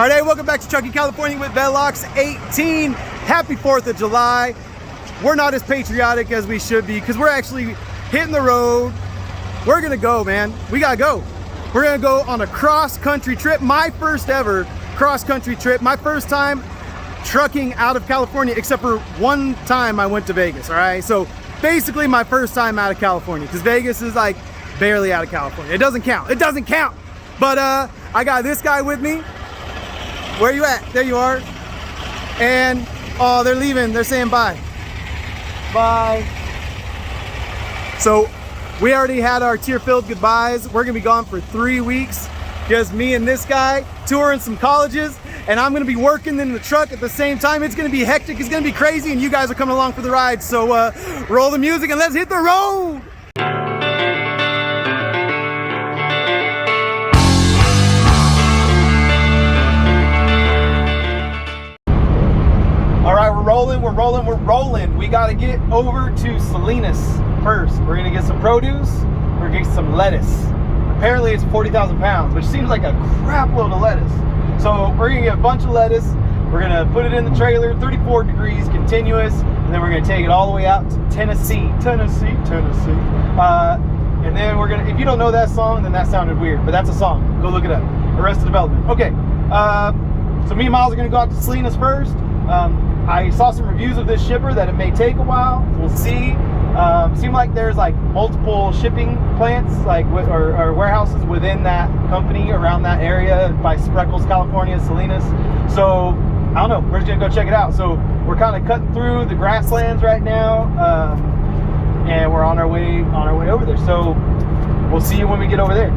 All right, hey, welcome back to Trucking California with Velox 18. Happy 4th of July. We're not as patriotic as we should be because we're actually hitting the road. We're gonna go, man. We gotta go. We're gonna go on a cross-country trip. My first ever cross-country trip. My first time trucking out of California, except for one time I went to Vegas, all right? So basically my first time out of California because Vegas is like barely out of California. It doesn't count. It doesn't count. But I got this guy with me. Where you at? There you are. And, oh, they're leaving. They're saying bye. Bye. So, we already had our tear-filled goodbyes. We're gonna be gone for 3 weeks. Just me and this guy touring some colleges. And I'm gonna be working in the truck at the same time. It's gonna be hectic. It's gonna be crazy. And you guys are coming along for the ride. So, roll the music and let's hit the road. All right, we're rolling. We gotta get over to Salinas first. We're gonna get some produce, we're gonna get some lettuce. Apparently it's 40,000 pounds, which seems like a crap load of lettuce. So we're gonna get a bunch of lettuce, we're gonna put it in the trailer, 34 degrees continuous, and then we're gonna take it all the way out to Tennessee. And then we're gonna, if you don't know that song, then that sounded weird, but that's a song. Go look it up. Arrested Development. Okay, so me and Miles are gonna go out to Salinas first. I saw some reviews of this shipper that it may take a while. We'll see. Seemed like there's like multiple shipping plants, like or warehouses within that company around that area by Spreckles, California, Salinas. So I don't know. We're just gonna go check it out. So we're kind of cutting through the grasslands right now, and we're on our way over there. So we'll see you when we get over there.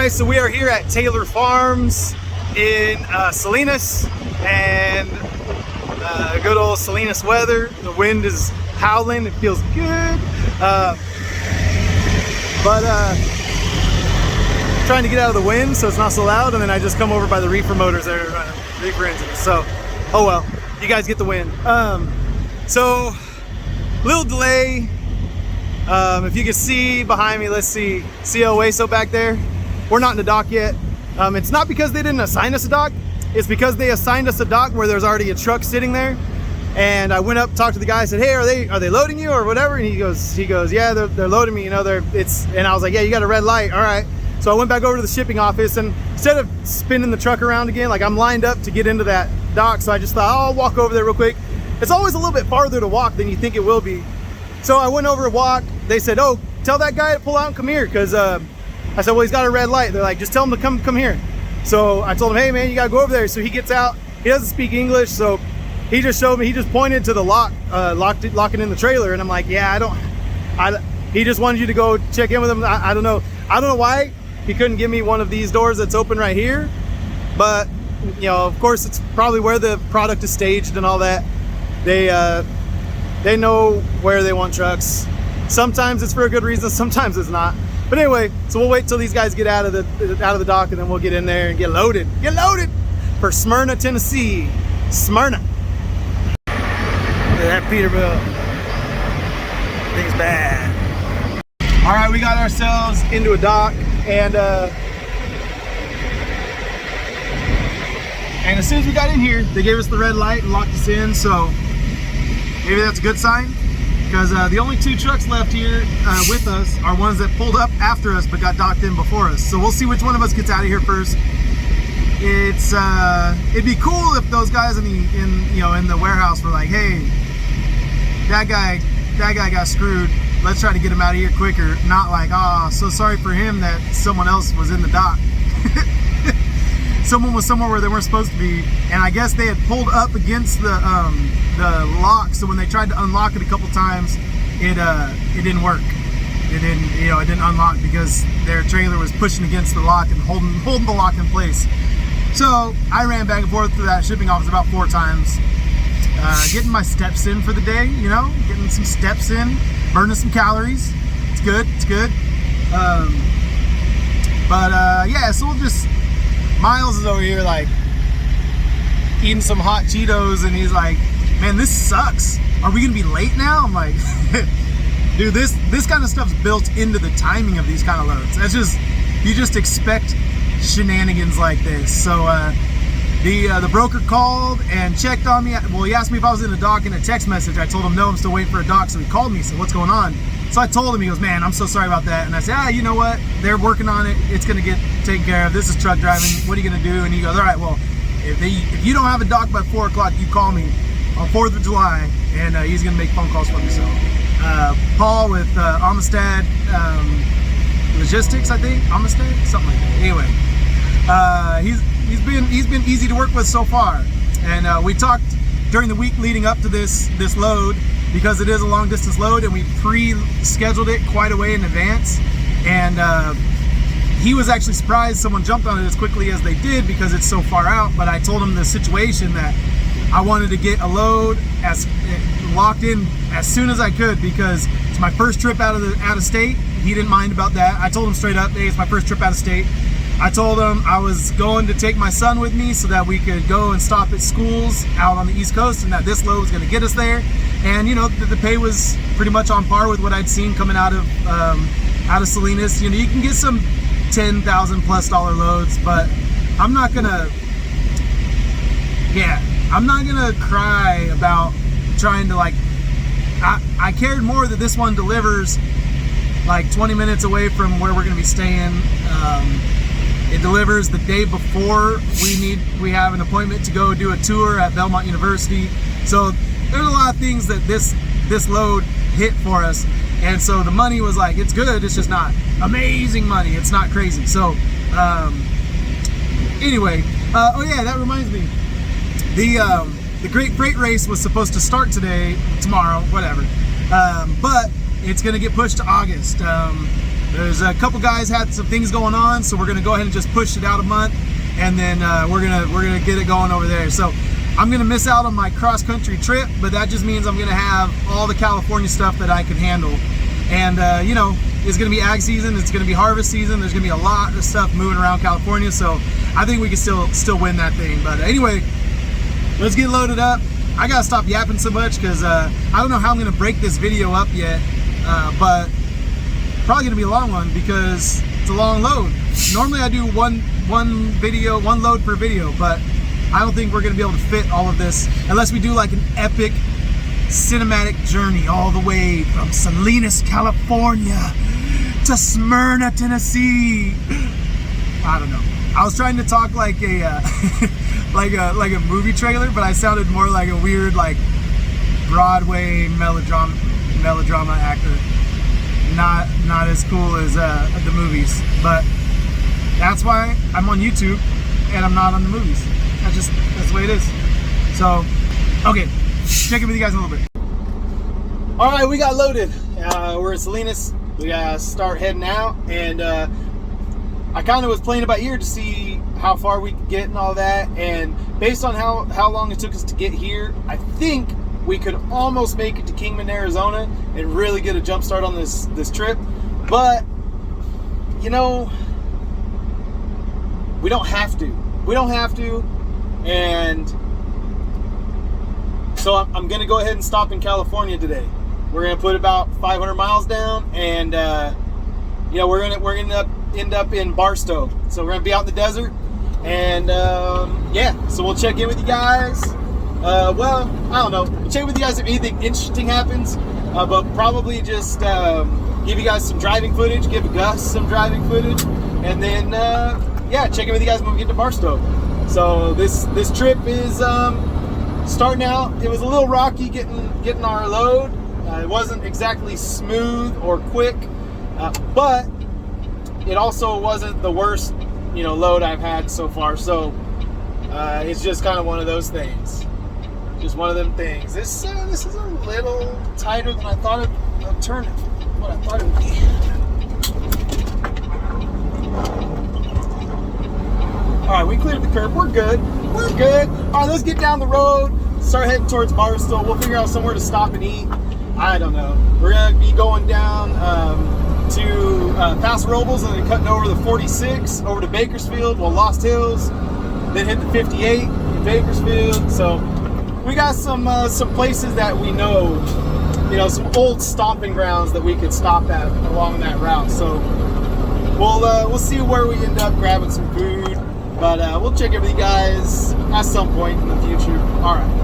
So we are here at Taylor Farms in Salinas, and good old Salinas weather. The wind is howling, it feels good, but trying to get out of the wind so it's not so loud, and then I just come over by the reefer motors that are running, reefer engines. So, oh well, you guys get the wind. So, little delay. If you can see behind me, let's see El Hueso back there. We're not in the dock yet. It's not because they didn't assign us a dock. It's because they assigned us a dock where there's already a truck sitting there. And I went up, talked to the guy, said, "Hey, are they loading you or whatever?" And he goes, "Yeah, they're loading me. You know, And I was like, "Yeah, you got a red light. All right." So I went back over to the shipping office, and instead of spinning the truck around again, like I'm lined up to get into that dock, so I just thought, I'll walk over there real quick. It's always a little bit farther to walk than you think it will be. So I went over to walk. They said, "Oh, tell that guy to pull out and come here," because I said, "Well, he's got a red light." They're like, "Just tell him to come here." So I told him, "Hey man, you gotta go over there." So he gets out. He doesn't speak English, so he just showed me. He just pointed to the locking in the trailer, and I'm like, "Yeah, he just wanted you to go check in with him." I don't know why he couldn't give me one of these doors that's open right here, but you know, of course, it's probably where the product is staged and all that. They know where they want trucks. Sometimes it's for a good reason, sometimes it's not. But anyway, so we'll wait till these guys get out of the dock, and then we'll get in there and get loaded for Smyrna, Tennessee. Smyrna. Look at that Peterbilt. Thing's bad. All right, we got ourselves into a dock, and as soon as we got in here, they gave us the red light and locked us in. So maybe that's a good sign, because the only 2 trucks left here with us are ones that pulled up after us but got docked in before us. So we'll see which one of us gets out of here first. It'd be cool if those guys in the warehouse were like, hey, that guy got screwed, let's try to get him out of here quicker. Not like, oh, so sorry for him that someone else was in the dock. Someone was somewhere where they weren't supposed to be, and I guess they had pulled up against the lock. So when they tried to unlock it a couple times, it didn't work. It didn't unlock because their trailer was pushing against the lock and holding the lock in place. So I ran back and forth to that shipping office about 4 times, getting my steps in for the day. Getting some steps in, burning some calories. It's good. It's good. Yeah. So we'll just. Miles is over here like eating some hot Cheetos, and he's like, man, this sucks. Are we gonna be late now? I'm like, dude, this kind of stuff's built into the timing of these kind of loads. That's just, you just expect shenanigans like this. So the broker called and checked on me. Well, he asked me if I was in a dock in a text message. I told him no, I'm still waiting for a dock. So he called me, said, what's going on? So I told him, he goes, man, I'm so sorry about that. And I said, you know what? They're working on it. It's going to get taken care of. This is truck driving. What are you going to do? And he goes, all right, well, if you don't have a dock by 4 o'clock, you call me on 4th of July, and he's going to make phone calls for me. So Paul with Amistad Logistics, I think. Amistad? Something like that. Anyway, he's been easy to work with so far. And we talked during the week leading up to this load, because it is a long distance load, and we pre-scheduled it quite a way in advance. And he was actually surprised someone jumped on it as quickly as they did, because it's so far out. But I told him the situation, that I wanted to get a load as locked in as soon as I could, because it's my first trip out of state. He didn't mind about that. I told him straight up, hey, it's my first trip out of state. I told him I was going to take my son with me so that we could go and stop at schools out on the East Coast, and that this load was going to get us there. And the pay was pretty much on par with what I'd seen coming out of Salinas. You can get some $10,000+ loads, but I'm not gonna cry about trying to, like, I cared more that this one delivers like 20 minutes away from where we're gonna be staying. It delivers the day before we have an appointment to go do a tour at Belmont University. So there's a lot of things that this load hit for us, and so the money was like, it's good, it's just not amazing money, it's not crazy. So anyway, oh yeah, that reminds me, the Great Freight Race was supposed to start tomorrow, whatever, but it's gonna get pushed to August. There's a couple guys had some things going on, so we're gonna go ahead and just push it out a month, and then we're gonna get it going over there. So I'm gonna miss out on my cross-country trip, but that just means I'm gonna have all the California stuff that I can handle. And it's gonna be ag season, it's gonna be harvest season, there's gonna be a lot of stuff moving around California, so I think we can still win that thing. But anyway, let's get loaded up. I gotta stop yapping so much, because I don't know how I'm gonna break this video up yet, but probably gonna be a long one because it's a long load. Normally I do one load per video, but I don't think we're gonna be able to fit all of this unless we do like an epic cinematic journey all the way from Salinas, California to Smyrna, Tennessee. I don't know. I was trying to talk like a like a movie trailer, but I sounded more like a weird, like, Broadway melodrama actor. Not as cool as the movies, but that's why I'm on YouTube and I'm not on the movies. That's the way it is. So, okay, check in with you guys in a little bit. All right, we got loaded. We're in Salinas. We gotta start heading out, and I kind of was playing it by ear to see how far we could get and all that. And based on how long it took us to get here, I think we could almost make it to Kingman, Arizona, and really get a jump start on this trip. But you know, we don't have to. We don't have to. And so I'm gonna go ahead and stop in California today. We're gonna put about 500 miles down, and you know, we're gonna end up in Barstow. So we're gonna be out in the desert, and yeah. So we'll check in with you guys. Well, I don't know. We'll check with you guys if anything interesting happens, but probably just give you guys some driving footage, give Gus some driving footage, and then yeah, check in with you guys when we get to Barstow. So this trip is starting out. It was a little rocky getting our load. It wasn't exactly smooth or quick, but it also wasn't the worst, you know, load I've had so far. So it's just kind of one of those things. Just one of them things. This is a little tighter than I thought it'd turn it. What I thought it would be. All right, we cleared the curb. We're good. We're good. All right, let's get down the road. Start heading towards Barstow. We'll figure out somewhere to stop and eat. I don't know. We're gonna be going down to Paso Robles and then cutting over the 46 over to Bakersfield. Well, Lost Hills. Then hit the 58 in Bakersfield. So we got some places that we know, you know, some old stomping grounds that we could stop at along that route. So we'll see where we end up grabbing some food, but we'll check in with you guys at some point in the future. All right.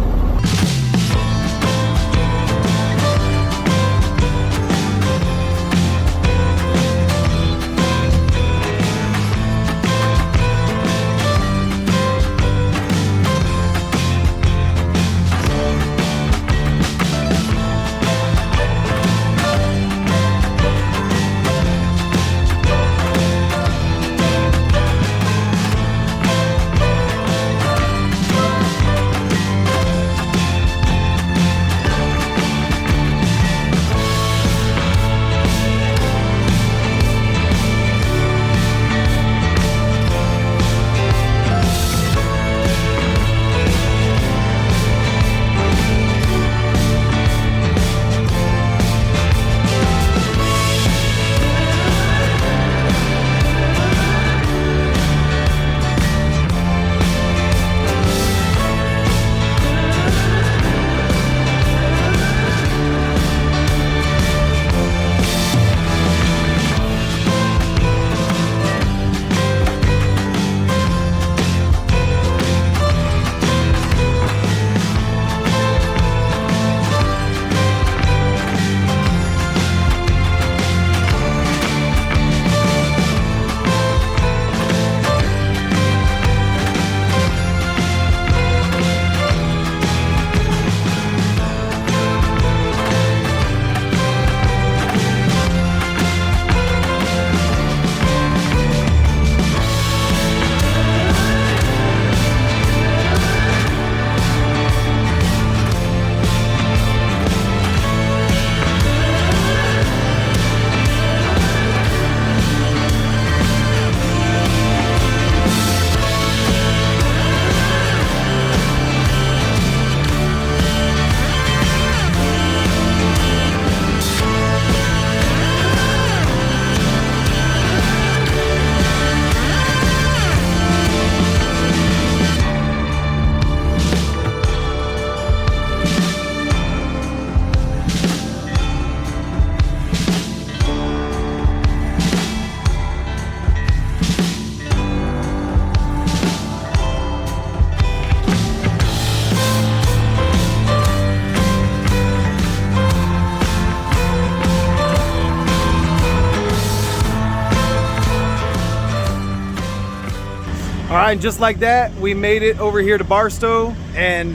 All right, just like that, we made it over here to Barstow, and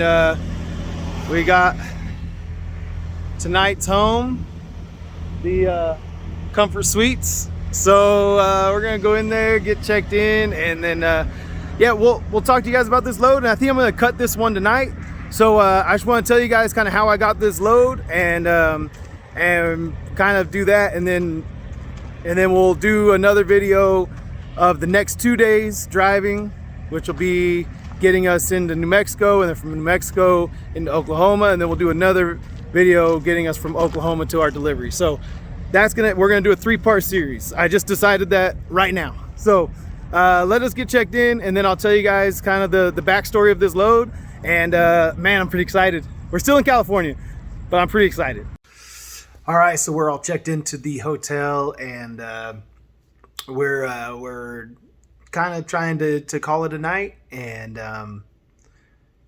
we got tonight's home, the Comfort Suites. So we're gonna go in there, get checked in, and then yeah, we'll talk to you guys about this load. And I think I'm gonna cut this one tonight. So I just want to tell you guys kind of how I got this load, and kind of do that, and then we'll do another video of the next 2 days driving, which will be getting us into New Mexico, and then from New Mexico into Oklahoma, and then we'll do another video getting us from Oklahoma to our delivery. So we're gonna do a 3-part series. I just decided that right now. So let us get checked in, and then I'll tell you guys kind of the backstory of this load. And man, I'm pretty excited. We're still in California, but I'm pretty excited. All right, so we're all checked into the hotel, and we're kind of trying to call it a night. And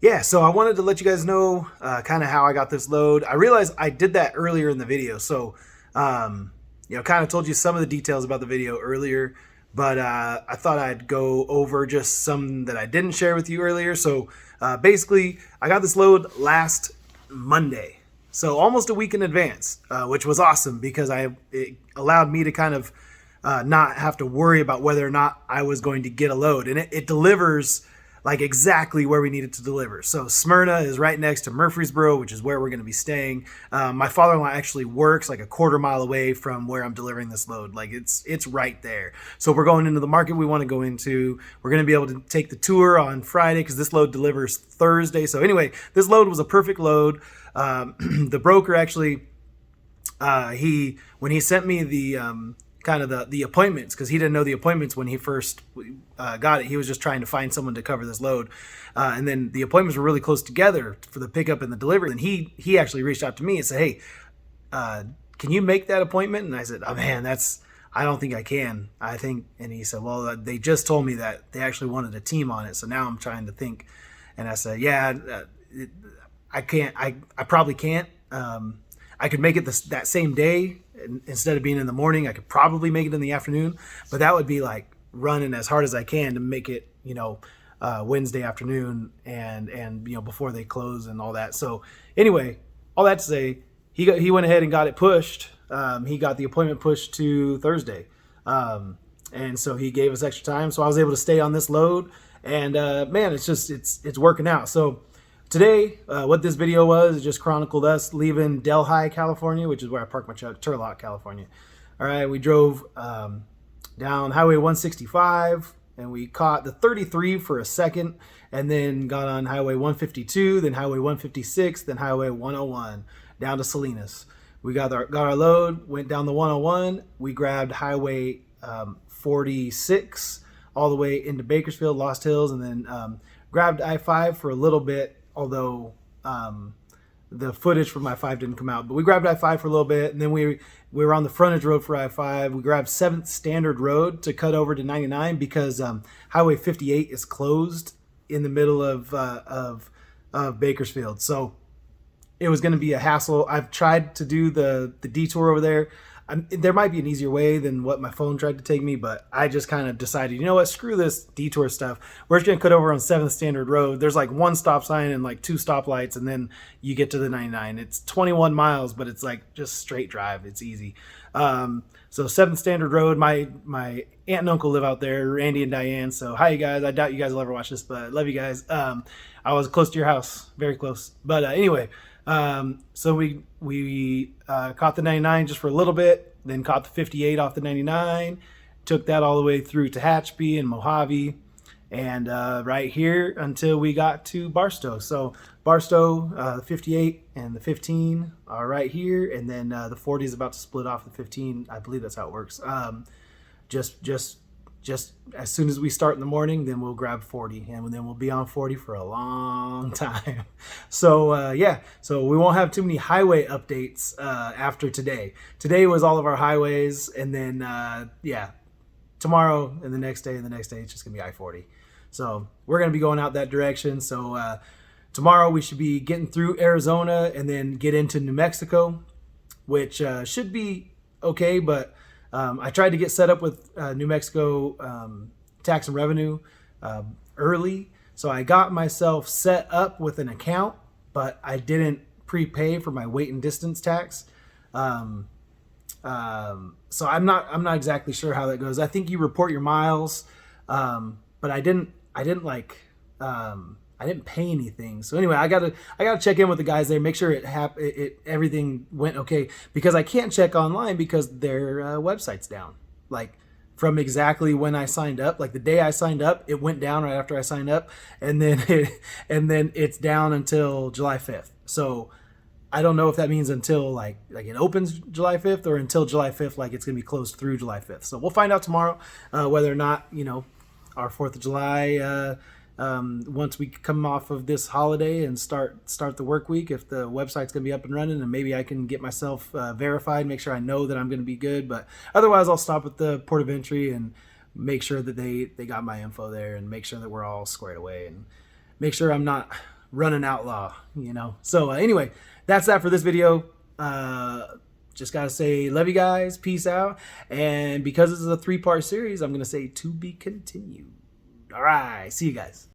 yeah, so I wanted to let you guys know kind of how I got this load. I realized I did that earlier in the video, so you know, kind of told you some of the details about the video earlier, but I thought I'd go over just some that I didn't share with you earlier. So basically, I got this load last Monday, so almost a week in advance, which was awesome because it allowed me to kind of not have to worry about whether or not I was going to get a load, and it delivers like exactly where we need it to deliver. So Smyrna is right next to Murfreesboro, which is where we're going to be staying. My father-in-law actually works like a quarter mile away from where I'm delivering this load. Like it's right there. So we're going into the market we want to go into. We're going to be able to take the tour on Friday because this load delivers Thursday. So anyway, this load was a perfect load. The broker actually, when he sent me the kind of the appointments, because he didn't know the appointments when he first got it. He was just trying to find someone to cover this load, and then the appointments were really close together for the pickup and the delivery. And he actually reached out to me and said, hey, can you make that appointment? And I said, oh man, I don't think I can. I think, and he said, well, they just told me that they actually wanted a team on it, so now I'm trying to think. And I said, yeah, I can't. I probably can't. I could make it that same day. Instead of being in the morning, I could probably make it in the afternoon, but that would be like running as hard as I can to make it, you know, Wednesday afternoon and you know, before they close and all that. So anyway, all that to say, he went ahead and got it pushed. He got the appointment pushed to Thursday, and so he gave us extra time. So I was able to stay on this load, and man, it's working out. So today, what this video was, it just chronicled us leaving Delhi, California, which is where I parked my truck, Turlock, California. All right, we drove down Highway 165, and we caught the 33 for a second, and then got on Highway 152, then Highway 156, then Highway 101, down to Salinas. We got our load, went down the 101, we grabbed Highway 46 all the way into Bakersfield, Lost Hills, and then grabbed I-5 for a little bit, although the footage from I-5 didn't come out. But we grabbed I-5 for a little bit, and then we were on the frontage road for I-5. We grabbed 7th Standard Road to cut over to 99 because Highway 58 is closed in the middle of Bakersfield. So it was going to be a hassle. I've tried to do the detour over there. There might be an easier way than what my phone tried to take me, but I just kind of decided, you know what, screw this detour stuff. We're just going to cut over on 7th Standard Road. There's like 1 stop sign and like 2 stoplights, and then you get to the 99. It's 21 miles, but it's like just straight drive. It's easy. So 7th Standard Road, my aunt and uncle live out there, Randy and Diane. So hi, you guys. I doubt you guys will ever watch this, but I love you guys. I was close to your house, very close. But anyway, so we caught the 99 just for a little bit, then caught the 58 off the 99, took that all the way through to Hatchby and Mojave, and right here until we got to Barstow. So Barstow, the 58 and the 15 are right here, and then the 40 is about to split off the 15. I believe that's how it works. Just as soon as we start in the morning, then we'll grab 40, and then we'll be on 40 for a long time. So yeah, so we won't have too many highway updates after today. Today was all of our highways, and then yeah, tomorrow and the next day it's just gonna be I-40. So we're gonna be going out that direction. So tomorrow we should be getting through Arizona and then get into New Mexico, which should be okay, but I tried to get set up with New Mexico tax and revenue early, so I got myself set up with an account, but I didn't prepay for my weight and distance tax. So I'm not exactly sure how that goes. I think you report your miles, but I didn't pay anything. So anyway, I gotta check in with the guys there, make sure everything went okay, because I can't check online because their website's down. Like from exactly when I signed up, like the day I signed up, it went down right after I signed up, and then it's down until July 5th. So I don't know if that means until like it opens July 5th or until July 5th, like it's going to be closed through July 5th. So we'll find out tomorrow whether or not, you know, our 4th of July, once we come off of this holiday and start the work week, if the website's going to be up and running, and maybe I can get myself verified, make sure I know that I'm going to be good. But otherwise, I'll stop at the port of entry and make sure that they got my info there, and make sure that we're all squared away, and make sure I'm not running outlaw, you know. So anyway, that's that for this video. Just gotta say, love you guys, peace out. And because this is a 3-part series, I'm gonna say to be continued. All right, see you guys.